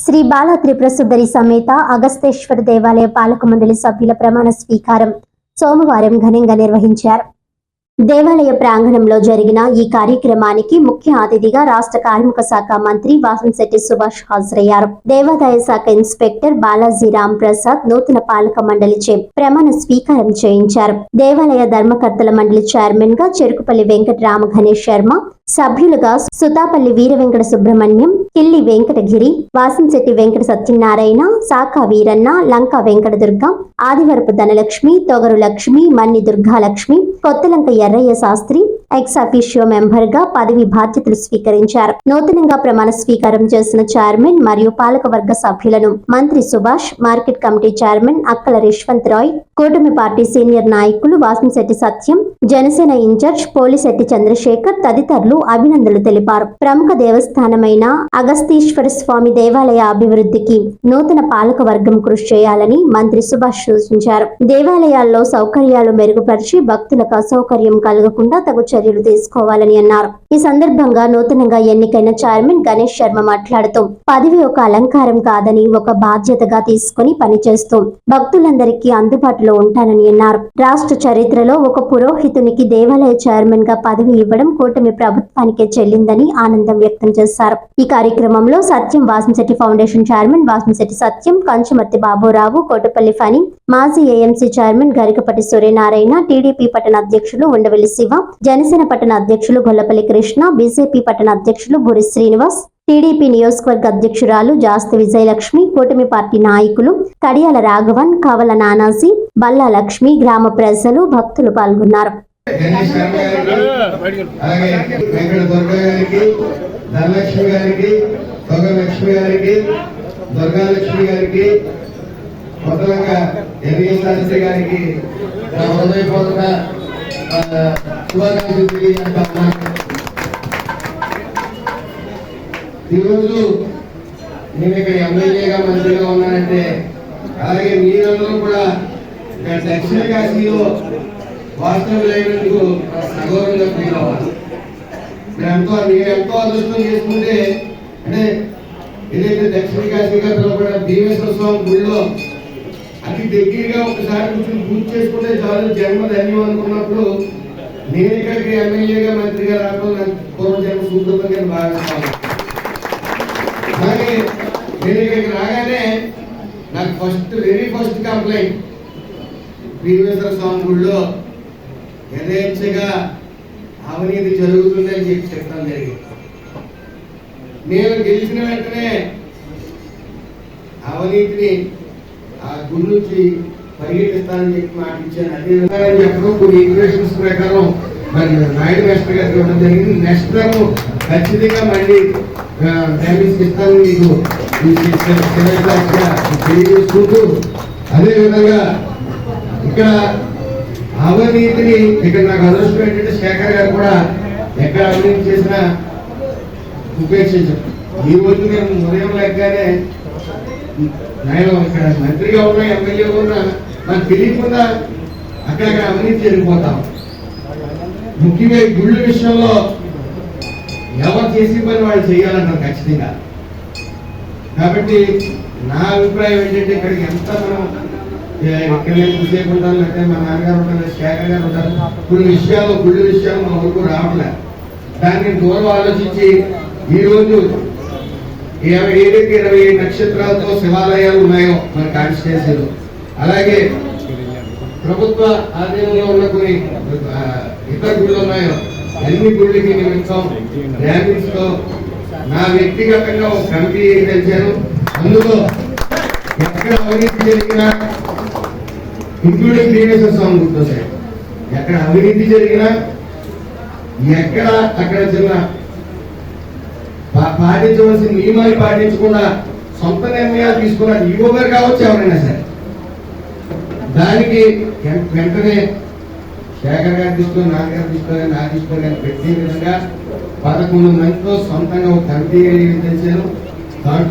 శ్రీ బాల త్రిపుర సుందరి సమేత అగస్తేశ్వర దేవాలయ పాలక మండలి సభ్యుల ప్రమాణ స్వీకారం సోమవారం ఘనంగా నిర్వహించారు. దేవాలయ ప్రాంగణంలో జరిగిన ఈ కార్యక్రమానికి ముఖ్య అతిథిగా రాష్ట్ర కార్మిక శాఖ మంత్రి వాసంశెట్టి సుభాష్ హాజరయ్యారు. దేవాదాయ శాఖ ఇన్స్పెక్టర్ బాలాజీ రామ్ ప్రసాద్ నూతన పాలక మండలిచే ప్రమాణ స్వీకారం చేయించారు. దేవాలయ ధర్మకర్తల మండలి చైర్మన్ గా చెరుకుపల్లి వెంకట రామ గణేష్ శర్మ, సభ్యులుగా సుతాపల్లి వీర వెంకట సుబ్రహ్మణ్యం, కిల్లి వెంకటగిరి, వాసంశెట్టి వెంకట సత్యనారాయణ, సాకా Veeranna, Lanka Venkata Durga, ఆదివరపు Dhanalakshmi, Togaru Lakshmi, Manni Durgalakshmi, Kothalanka Errayya Sastri ex officio member గా పదవి బాధ్యతలు స్వీకరించారు. నూతనంగా ప్రమాణ స్వీకారం చేసిన చైర్మన్ మరియు పాలకవర్గ సభ్యులను మంత్రి సుభాష్, మార్కెట్ కమిటీ చైర్మన్ అక్కల రిష్వంత్ రాయ్, కూటమి పార్టీ సీనియర్ నాయకులు వాసంశెట్టి సత్యం, జనసేన ఇన్ఛార్జ్ పోలిశెట్టి చంద్రశేఖర్ తదితరులు అభినందనలు తెలిపారు. ప్రముఖ దేవస్థానమైన అగస్తీశ్వర స్వామి దేవాలయ అభివృద్ధికి నూతన పాలక వర్గం కృషి చేయాలని మంత్రి సుభాష్ సూచించారు. దేవాలయాల్లో సౌకర్యాలు మెరుగుపరిచి భక్తులకు అసౌకర్యం కలగకుండా తగు చర్యలు తీసుకోవాలని అన్నారు. ఈ సందర్భంగా నూతనంగా ఎన్నికైన చైర్మన్ గణేష్ శర్మ మాట్లాడుతూ పదవి ఒక అలంకారం కాదని ఒక బాధ్యతగా తీసుకుని పనిచేస్తూ భక్తులందరికీ అందుబాటులో ఉంటానని అన్నారు. రాష్ట్ర చరిత్రలో ఒక పురోహితునికి దేవాలయ చైర్మన్ గా పదవి ఇవ్వడం కూటమి ప్రభుత్వానికే చెల్లిందని ఆనందం వ్యక్తం చేశారు. ఈ కార్యక్రమంలో సత్యం వాసంశెట్టి ఫౌండేషన్ చైర్మన్ వాసంశెట్టి సత్యం, కంచుమర్తి బాబురావు, కోటపల్లి ఫణి, మాజీ ఏఎంసీ చైర్మన్ గరికపటి సూర్యనారాయణ, టీడీపీ పట్టణ అధ్యక్షులు ఉండవెల్లి శివ, జనసేన పట్టణ అధ్యక్షులు గొల్లపల్లి కృష్ణ, బీజేపీ పట్టణ అధ్యక్షులు భూరి శ్రీనివాస్, టీడీపీ నియోజకవర్గ అధ్యక్షురాలు జాస్తి విజయలక్ష్మి, కూటమి పార్టీ నాయకులు కడియాల రాఘవన్, కవల నానాజీ, బల్లా లక్ష్మి, గ్రామ ప్రజలు, భక్తులు పాల్గొన్నారు. ఈరోజు నేను ఇక్కడ ఎమ్మెల్యేగా మంత్రిగా ఉన్నానంటే, అలాగే మీరందరూ కూడా దక్షిణ కాశీలో వాస్తవ్యులైనందుకు సగౌరవంగా ఫీల్ అవ్వాలి. మీరు ఎంతో అదృష్టం చేసుకుంటే, అంటే ఏదైతే దక్షిణ కాశీగా పిలువబడిన భీమేశ్వర స్వామి గుడిలో అతి దగ్గరగా ఒకసారి కూర్చొని పూజ చేసుకుంటే చాలు జన్మ ధన్యం అనుకున్నప్పుడు నేను ఇక్కడికి ఎమ్మెల్యేగా మంత్రిగా రావడం నాకు పూర్వజన్మ సుకృతంగా భావిస్తాను. అలాగే నేను ఇక్కడికి రాగానే నాకు వెరీ ఫస్ట్ కంప్లైంట్ భీమేశ్వర స్వామి గుడిలో యథేచ్ఛగా అవినీతి జరుగుతుందని చెప్పడం జరిగింది. నేను గెలిచిన వెంటనే అవినీతిని ఆ గుడి నుంచి పరిగెట్టిస్తానని చెప్పి మాట ఇచ్చాను. అదే విధంగా చెప్పడం కొన్ని ఈక్వేషన్స్ ప్రకారం మరి నాయుడు మాస్టర్ గారికి ఇవ్వడం జరిగింది. నెక్స్ట్ టైం ఖచ్చితంగా మళ్ళీ డ్యామేజ్ ఇస్తాను మీకు తెలియజేసుకుంటూ, అదేవిధంగా ఇక్కడ అవినీతిని ఇక్కడ నాకు అదృష్టం ఏంటంటే శేఖర్ గారు కూడా ఎక్కడ అవినీతి చేసినా ఉపేక్షించారు. ఈ రోజు నేను ఉదయం లెక్కనే నేను ఇక్కడ మంత్రిగా ఉన్నా ఎమ్మెల్యేగా ఉన్నా నాకు తెలియకుండా అక్కడక్కడ అవినీతి జరిగిపోతాం. ముఖ్యంగా ఈ గుళ్ళ విషయంలో ఎవరు చేసే పని వాళ్ళు చేయాలంటారు ఖచ్చితంగా. కాబట్టి నా అభిప్రాయం ఏంటంటే ఇక్కడికి ఎంత మనం ఇక్కడ నేను చూసేపు ఉంటాను, లేకపోతే మా నాన్నగారు ఉంటారు, శేఖర్ గారు ఉంటారు, కొన్ని విషయాలు గుళ్ళ విషయాలు మా ఊరుకు రావట్లేదు. దాన్ని దూరం ఆలోచించి ఈరోజు ఏదైతే 27 నక్షత్రాలతో శివాలయాలు ఉన్నాయో మన కాన్స్టిట్యున్సీలో, అలాగే ప్రభుత్వ ఆధీనంలో ఉన్న కొన్ని ఇతర గుళ్ళు ఉన్నాయో అన్ని గుళ్ళకి నిమిత్తం డ్యామేజ్ తో నా వ్యక్తిగతంగా ఒక కమిటీ తెచ్చాను. అందులో ఎక్కడ అవినీతి జరిగినా, ఇంక్లూడింగ్ భీమేశ్వర స్వామి గుర్తొస్తాయి, ఎక్కడ అవినీతి జరిగినా ఎక్కడ అక్కడ చిన్న పాటించవలసిన నియమాలు పాటించకుండా సొంత నిర్ణయాలు తీసుకున్న ఈవో గారు కావచ్చు ఎవరైనా సరే, దానికి వెంటనే శేఖర్ గారు తీసుకొని నాన్నగారు తీసుకొని నా తీసుకొని పెట్టే విధంగా 11 మందితో సొంతంగా ఒక కమిటీ తెలిసాను. దాంట్లో